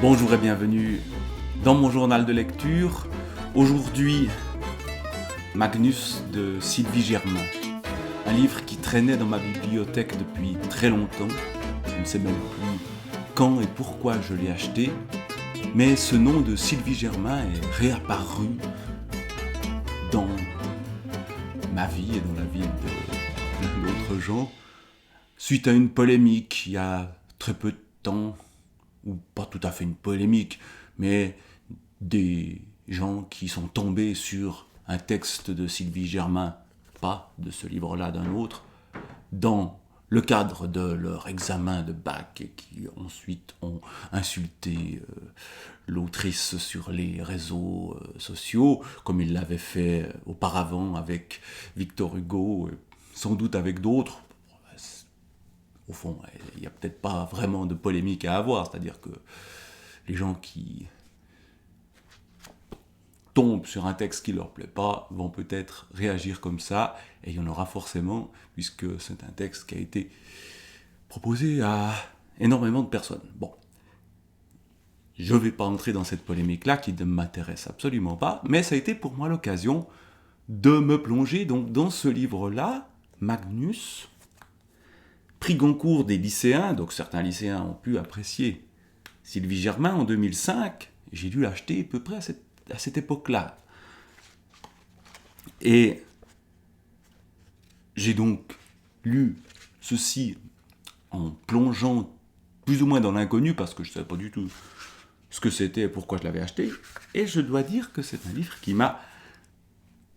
Bonjour et bienvenue dans mon journal de lecture. Aujourd'hui, Magnus de Sylvie Germain. Un livre qui traînait dans ma bibliothèque depuis très longtemps. Je ne sais même plus quand et pourquoi je l'ai acheté. Mais ce nom de Sylvie Germain est réapparu dans ma vie et dans la vie de plein d'autres gens suite à une polémique il y a très peu de temps, ou pas tout à fait une polémique, mais des gens qui sont tombés sur un texte de Sylvie Germain, pas de ce livre-là, d'un autre, dans le cadre de leur examen de bac et qui ensuite ont insulté l'autrice sur les réseaux sociaux, comme ils l'avaient fait auparavant avec Victor Hugo, sans doute avec d'autres. Au fond, il n'y a peut-être pas vraiment de polémique à avoir, c'est-à-dire que les gens qui tombent sur un texte qui ne leur plaît pas vont peut-être réagir comme ça, et il y en aura forcément, puisque c'est un texte qui a été proposé à énormément de personnes. Bon, je ne vais pas entrer dans cette polémique-là qui ne m'intéresse absolument pas, mais ça a été pour moi l'occasion de me plonger donc dans ce livre-là, Magnus, prix Goncourt des lycéens, donc certains lycéens ont pu apprécier Sylvie Germain en 2005, j'ai dû l'acheter à peu près à cette époque-là. Et j'ai donc lu ceci en plongeant plus ou moins dans l'inconnu, parce que je ne savais pas du tout ce que c'était et pourquoi je l'avais acheté, et je dois dire que c'est un livre qui m'a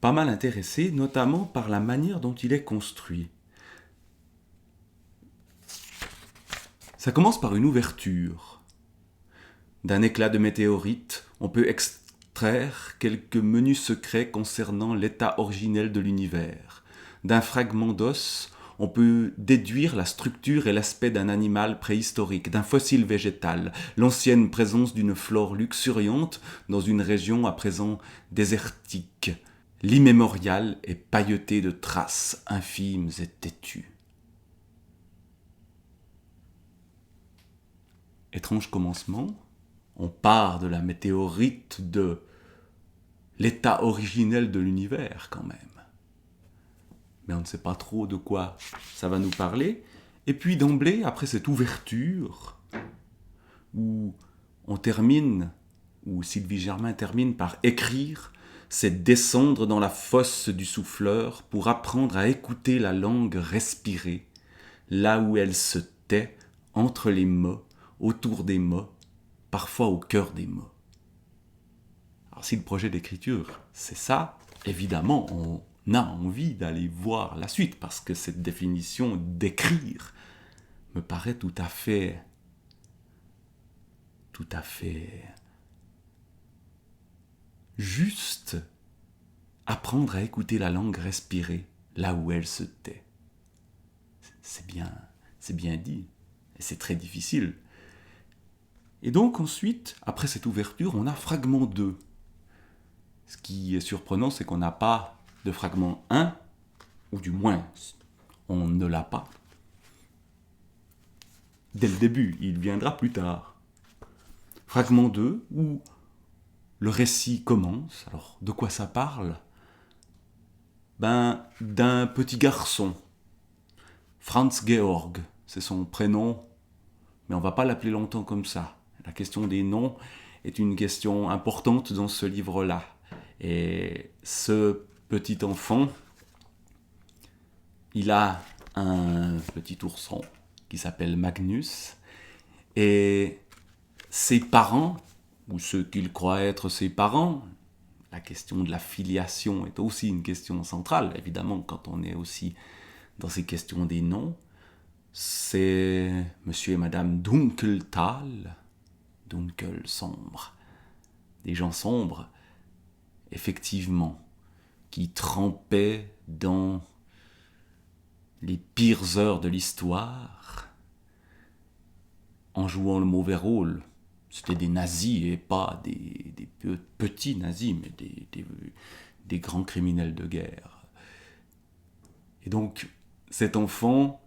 pas mal intéressé, notamment par la manière dont il est construit. Ça commence par une ouverture. D'un éclat de météorite, on peut extraire quelques menus secrets concernant l'état originel de l'univers. D'un fragment d'os, on peut déduire la structure et l'aspect d'un animal préhistorique, d'un fossile végétal, l'ancienne présence d'une flore luxuriante dans une région à présent désertique. L'immémorial est pailleté de traces infimes et têtues. Étrange commencement, on part de la météorite, de l'état originel de l'univers quand même. Mais on ne sait pas trop de quoi ça va nous parler. Et puis d'emblée, après cette ouverture, où on termine, où Sylvie Germain termine par écrire, c'est descendre dans la fosse du souffleur pour apprendre à écouter la langue respirer, là où elle se tait, entre les mots, autour des mots, parfois au cœur des mots. Alors si le projet d'écriture, c'est ça, évidemment, on a envie d'aller voir la suite, parce que cette définition d'écrire me paraît tout à fait juste. Apprendre à écouter la langue respirer, là où elle se tait. C'est bien dit, et c'est très difficile. Et donc ensuite, après cette ouverture, on a fragment 2. Ce qui est surprenant, c'est qu'on n'a pas de fragment 1, ou du moins, on ne l'a pas. Dès le début, il viendra plus tard. Fragment 2, où le récit commence. Alors, de quoi ça parle ? D'un petit garçon. Franz Georg, c'est son prénom, mais on ne va pas l'appeler longtemps comme ça. La question des noms est une question importante dans ce livre-là. Et ce petit enfant, il a un petit ourson qui s'appelle Magnus, et ses parents, ou ceux qu'il croit être ses parents, la question de la filiation est aussi une question centrale, évidemment, quand on est aussi dans ces questions des noms, c'est monsieur et madame Dunkeltal, Dunkel, sombre, des gens sombres, effectivement, qui trempaient dans les pires heures de l'histoire en jouant le mauvais rôle. C'était des nazis et pas des petits nazis, mais des grands criminels de guerre. Et donc, cet enfant,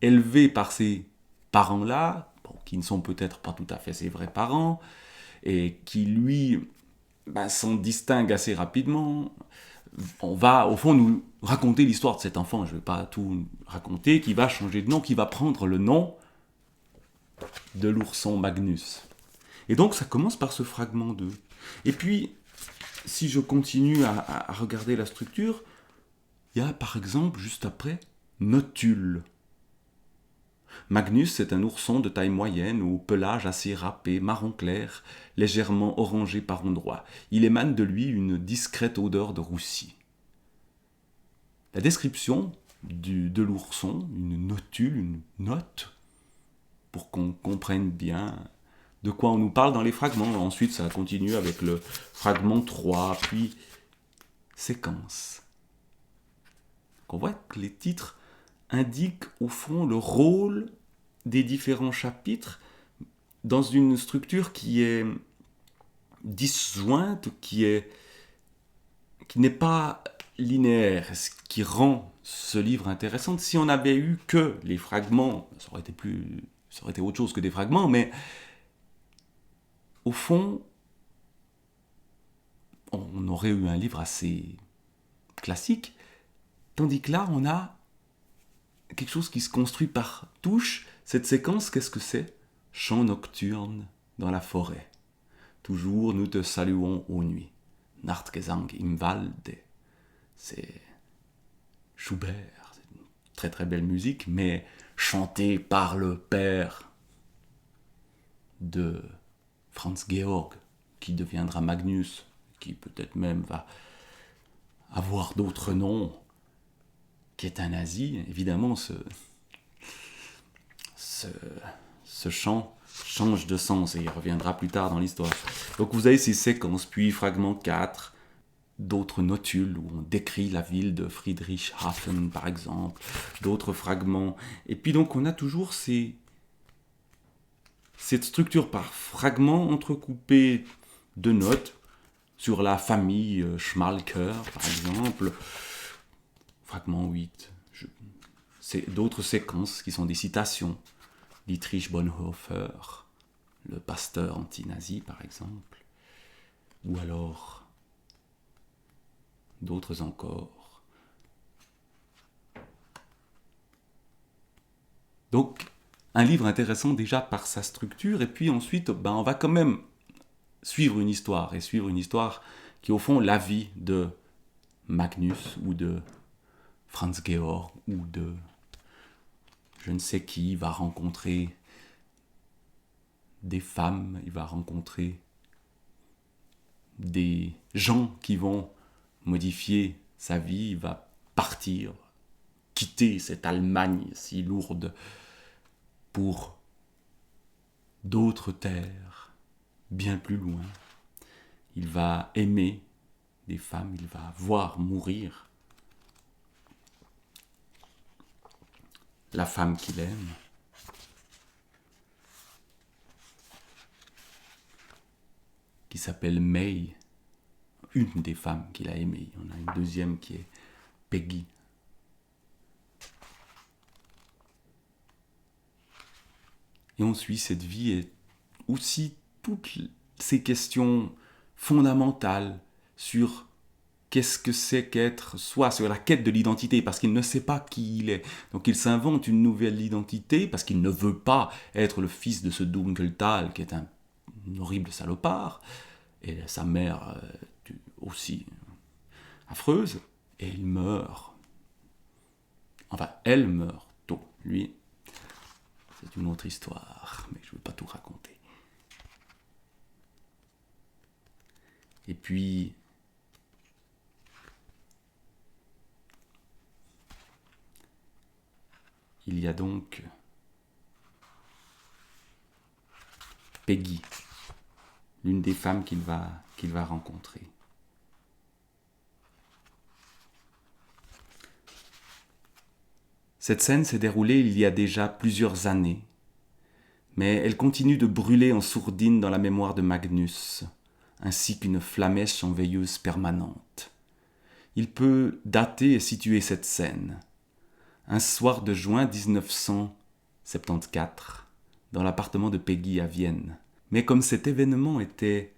élevé par ces parents-là, qui ne sont peut-être pas tout à fait ses vrais parents, et qui, lui, s'en distingue assez rapidement. On va, au fond, nous raconter l'histoire de cet enfant, je ne vais pas tout raconter, qui va changer de nom, qui va prendre le nom de l'ourson Magnus. Et donc, ça commence par ce fragment 2. Et puis, si je continue à regarder la structure, il y a, par exemple, juste après, Notule. Magnus est un ourson de taille moyenne au pelage assez râpé, marron clair, légèrement orangé par endroits. Il émane de lui une discrète odeur de roussi. La description de l'ourson, une notule, une note, pour qu'on comprenne bien de quoi on nous parle dans les fragments. Ensuite, ça continue avec le fragment 3, puis séquence. On voit que les titres indiquent au fond le rôle des différents chapitres dans une structure qui est disjointe, qui n'est pas linéaire, ce qui rend ce livre intéressant. Si on avait eu que les fragments, ça aurait été autre chose que des fragments, mais au fond, on aurait eu un livre assez classique, tandis que là, on a quelque chose qui se construit par touches. Cette séquence, qu'est-ce que c'est ? Chant nocturne dans la forêt. Toujours nous te saluons aux nuits. Nachtgesang im Walde. C'est Schubert. C'est une très très belle musique, mais chantée par le père de Franz Georg, qui deviendra Magnus, qui peut-être même va avoir d'autres noms, qui est un nazi. Évidemment, ce chant change de sens et il reviendra plus tard dans l'histoire. Donc vous avez ces séquences, puis fragment 4, d'autres notules où on décrit la ville de Friedrichshafen par exemple, d'autres fragments. Et puis donc on a toujours cette structure par fragments entrecoupés de notes sur la famille Schmalker par exemple. Fragment 8, c'est d'autres séquences qui sont des citations. Dietrich Bonhoeffer, le pasteur anti-nazi par exemple, ou alors d'autres encore. Donc, un livre intéressant déjà par sa structure, et puis ensuite, on va quand même suivre une histoire, et suivre une histoire qui est au fond la vie de Magnus, ou de Franz Georg, ou de je ne sais qui. Il va rencontrer des femmes, il va rencontrer des gens qui vont modifier sa vie, il va partir, quitter cette Allemagne si lourde pour d'autres terres, bien plus loin. Il va aimer des femmes, il va voir mourir la femme qu'il aime. Qui s'appelle May, une des femmes qu'il a aimées. On a une deuxième qui est Peggy. Et on suit cette vie et aussi toutes ces questions fondamentales sur qu'est-ce que c'est qu'être, soit sur la quête de l'identité, parce qu'il ne sait pas qui il est. Donc il s'invente une nouvelle identité, parce qu'il ne veut pas être le fils de ce Dunkeltal, qui est une horrible salopard, et sa mère aussi affreuse, et il meurt. Enfin, elle meurt tôt. Lui, c'est une autre histoire, mais je ne veux pas tout raconter. Et puis, il y a donc Peggy, l'une des femmes qu'il va rencontrer. Cette scène s'est déroulée il y a déjà plusieurs années, mais elle continue de brûler en sourdine dans la mémoire de Magnus, ainsi qu'une flamèche en veilleuse permanente. Il peut dater et situer cette scène. Un soir de juin 1974, dans l'appartement de Peggy à Vienne. Mais comme cet événement était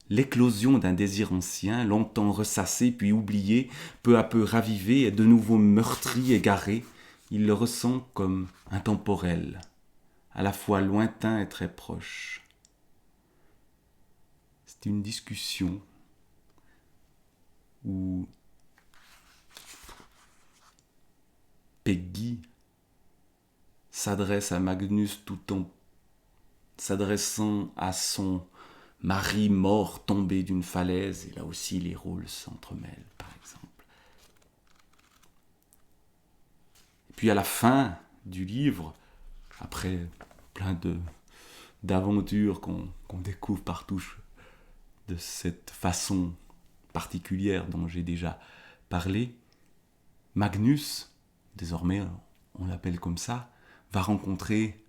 l'éclosion d'un désir ancien, longtemps ressassé puis oublié, peu à peu ravivé et de nouveau meurtri, égaré, il le ressent comme intemporel, à la fois lointain et très proche. C'est une discussion où Peggy s'adresse à Magnus tout en s'adressant à son mari mort tombé d'une falaise, et là aussi les rôles s'entremêlent, par exemple. Et puis à la fin du livre, après plein d'aventures qu'on découvre partout de cette façon particulière dont j'ai déjà parlé, Magnus, désormais on l'appelle comme ça, va rencontrer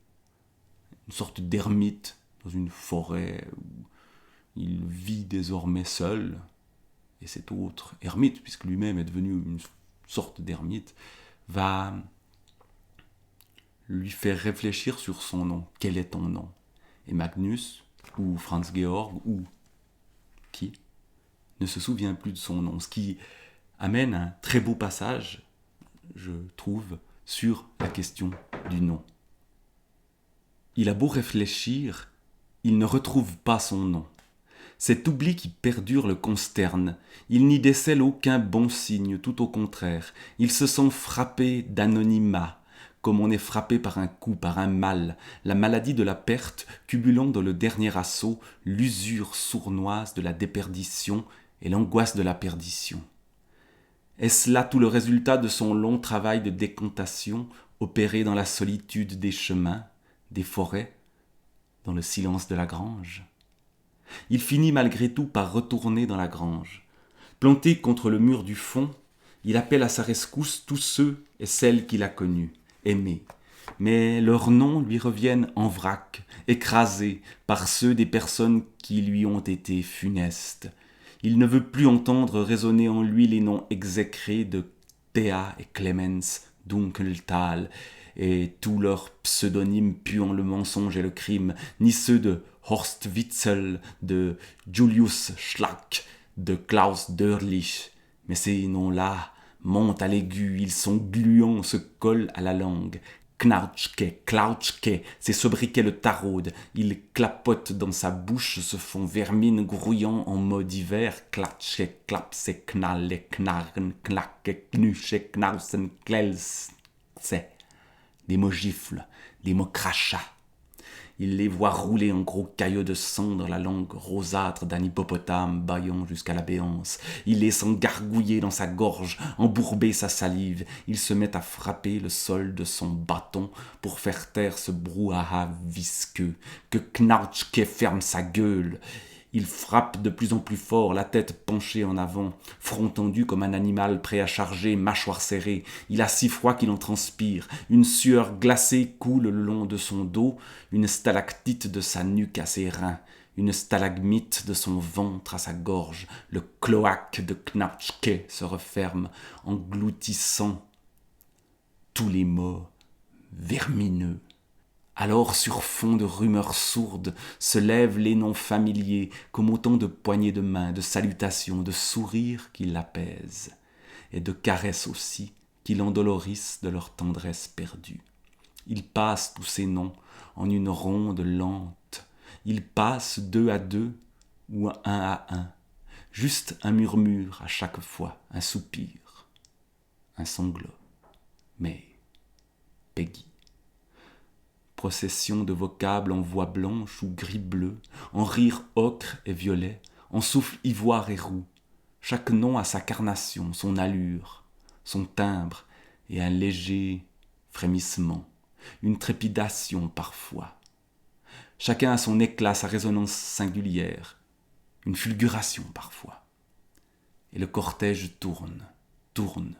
une sorte d'ermite dans une forêt où il vit désormais seul, et cet autre ermite, puisque lui-même est devenu une sorte d'ermite, va lui faire réfléchir sur son nom. Quel est ton nom? Et Magnus, ou Franz Georg, ou qui, ne se souvient plus de son nom, ce qui amène un très beau passage, je trouve, sur la question du nom. Il a beau réfléchir, il ne retrouve pas son nom. Cet oubli qui perdure le consterne. Il n'y décèle aucun bon signe, tout au contraire. Il se sent frappé d'anonymat, comme on est frappé par un coup, par un mal, la maladie de la perte, cubulant dans le dernier assaut, l'usure sournoise de la déperdition et l'angoisse de la perdition. Est-ce là tout le résultat de son long travail de décontation, opéré dans la solitude des chemins, des forêts, dans le silence de la grange? Il finit malgré tout par retourner dans la grange. Planté contre le mur du fond, il appelle à sa rescousse tous ceux et celles qu'il a connus, aimés. Mais leurs noms lui reviennent en vrac, écrasés par ceux des personnes qui lui ont été funestes. Il ne veut plus entendre résonner en lui les noms exécrés de Thea et Clemens Dunkelthal, et tous leurs pseudonymes puant le mensonge et le crime, ni ceux de Horst Witzel, de Julius Schlack, de Klaus Dörlich. Mais ces noms-là montent à l'aigu, ils sont gluants, se collent à la langue. Knautschke, Klautschke, ses sobriquets le taraudent. Ils clapotent dans sa bouche, se font vermine grouillant en mots divers. Klatsche, klapse, knalle, knarren, knacke, knuche, knausen, klelse. Des mots gifles, des mots crachats. Il les voit rouler en gros caillots de sang dans la langue rosâtre d'un hippopotame bâillant jusqu'à la béance. Il les sent gargouiller dans sa gorge, embourber sa salive. Il se met à frapper le sol de son bâton pour faire taire ce brouhaha visqueux. Que Knautschke ferme sa gueule. Il frappe de plus en plus fort, la tête penchée en avant, front tendu comme un animal prêt à charger, mâchoire serrée. Il a si froid qu'il en transpire. Une sueur glacée coule le long de son dos, une stalactite de sa nuque à ses reins, une stalagmite de son ventre à sa gorge. Le cloaque de Knautschke se referme, engloutissant tous les mots vermineux. Alors, sur fond de rumeurs sourdes, se lèvent les noms familiers, comme autant de poignées de main, de salutations, de sourires qui l'apaisent, et de caresses aussi, qui l'endolorissent de leur tendresse perdue. Ils passent tous ces noms en une ronde lente. Ils passent 2 à 2 ou 1 à 1. Juste un murmure à chaque fois, un soupir, un sanglot. Mais Peggy. Procession de vocables en voix blanche ou gris-bleu, en rire ocre et violet, en souffle ivoire et roux. Chaque nom a sa carnation, son allure, son timbre et un léger frémissement, une trépidation parfois. Chacun a son éclat, sa résonance singulière, une fulguration parfois. Et le cortège tourne,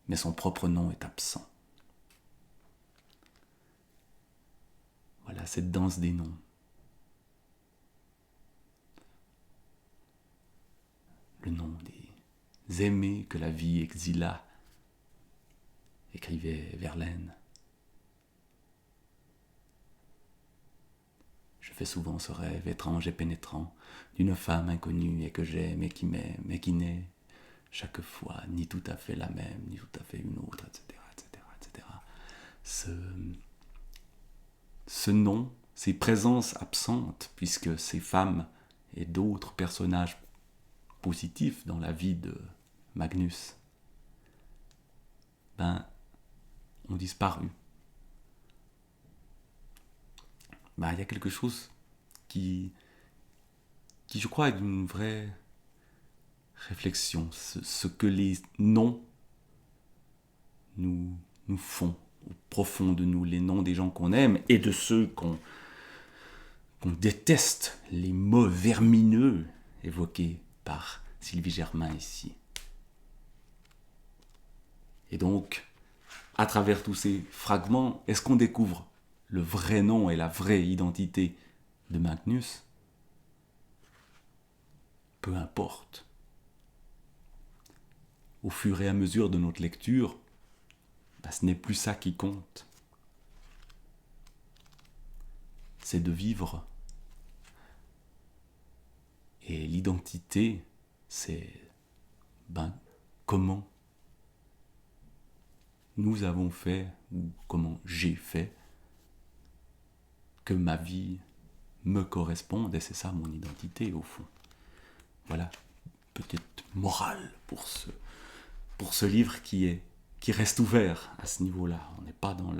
mais son propre nom est absent. Voilà cette danse des noms. Le nom des aimés que la vie exila, écrivait Verlaine. Je fais souvent ce rêve étrange et pénétrant d'une femme inconnue et que j'aime et qui m'aime et qui n'est chaque fois ni tout à fait la même, ni tout à fait une autre, etc., etc., etc. Ce nom, ces présences absentes, puisque ces femmes et d'autres personnages positifs dans la vie de Magnus, ont disparu. Il y a quelque chose qui je crois, est d'une vraie réflexion. Ce que les noms nous font au profond de nous, les noms des gens qu'on aime et de ceux qu'on déteste, les mots vermineux évoqués par Sylvie Germain ici. Et donc, à travers tous ces fragments, est-ce qu'on découvre le vrai nom et la vraie identité de Magnus ? Peu importe. Au fur et à mesure de notre lecture, ce n'est plus ça qui compte. C'est de vivre. Et l'identité, c'est comment nous avons fait, ou comment j'ai fait, que ma vie me corresponde, et c'est ça mon identité au fond. Voilà, petite morale pour ce livre qui reste ouvert à ce niveau-là. On n'est pas dans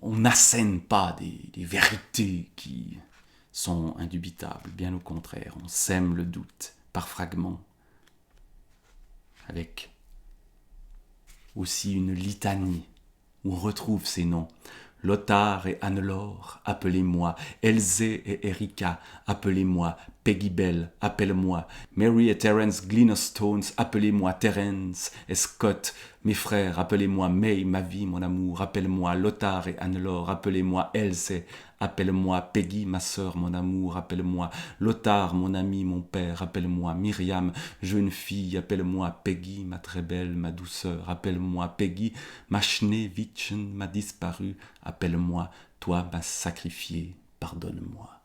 on n'assène pas des vérités qui sont indubitables, bien au contraire. On sème le doute par fragments, avec aussi une litanie où on retrouve ces noms. Lothar et Anne-Laure, appelez-moi. Elzé et Erika, appelez-moi. Peggy Bell, appelle-moi. Mary et Terence Glennostones, appelez-moi. Terence et Scott, mes frères, appelez-moi. May, ma vie, mon amour, appelle-moi. Lothar et Anne-Laure, appelez-moi. Elzé, appelle-moi. Peggy, ma sœur, mon amour, appelle-moi. Lothar, mon ami, mon père, appelle-moi. Myriam, jeune fille, appelle-moi. Peggy, ma très belle, ma douceur, appelle-moi. Peggy, ma Schneewittchen, ma disparue, appelle-moi. Toi, ma sacrifiée, pardonne-moi.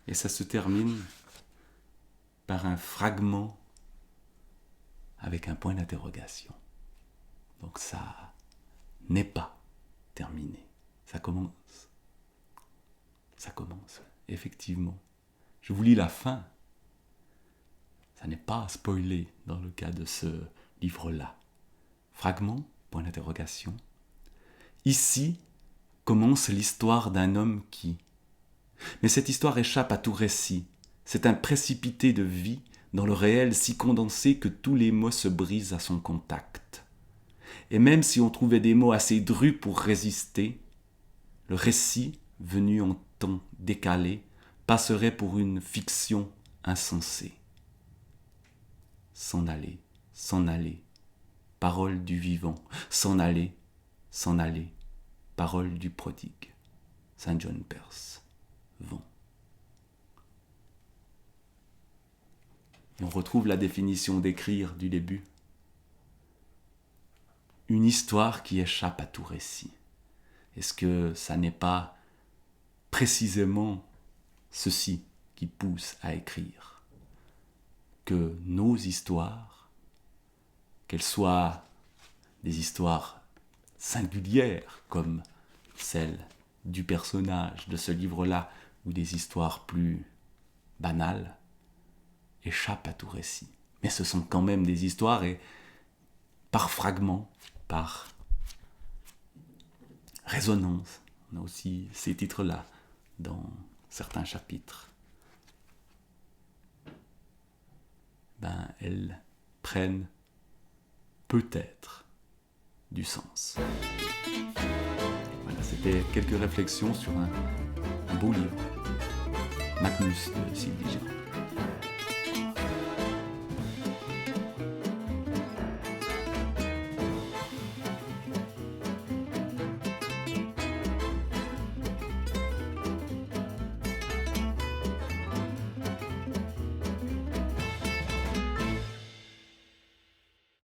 Et ça se termine par un fragment avec un point d'interrogation. Donc ça n'est pas terminé. Ça commence. Ça commence, effectivement. Je vous lis la fin. Ça n'est pas spoilé dans le cas de ce livre-là. Fragment, point d'interrogation. Ici commence l'histoire d'un homme qui... Mais cette histoire échappe à tout récit. C'est un précipité de vie dans le réel si condensé que tous les mots se brisent à son contact. Et même si on trouvait des mots assez drus pour résister, le récit, venu en temps décalé, passerait pour une fiction insensée. S'en aller, parole du vivant, s'en aller, parole du prodigue. Saint John Perse. Vent. Et on retrouve la définition d'écrire du début. Une histoire qui échappe à tout récit. Est-ce que ça n'est pas précisément ceci qui pousse à écrire? Que nos histoires, qu'elles soient des histoires singulières comme celle du personnage de ce livre-là, ou des histoires plus banales, échappent à tout récit. Mais ce sont quand même des histoires, et par fragments, par résonance, on a aussi ces titres-là dans certains chapitres, elles prennent peut-être du sens. Voilà, c'était quelques réflexions sur un beau livre, Magnus de Sylvie Germain.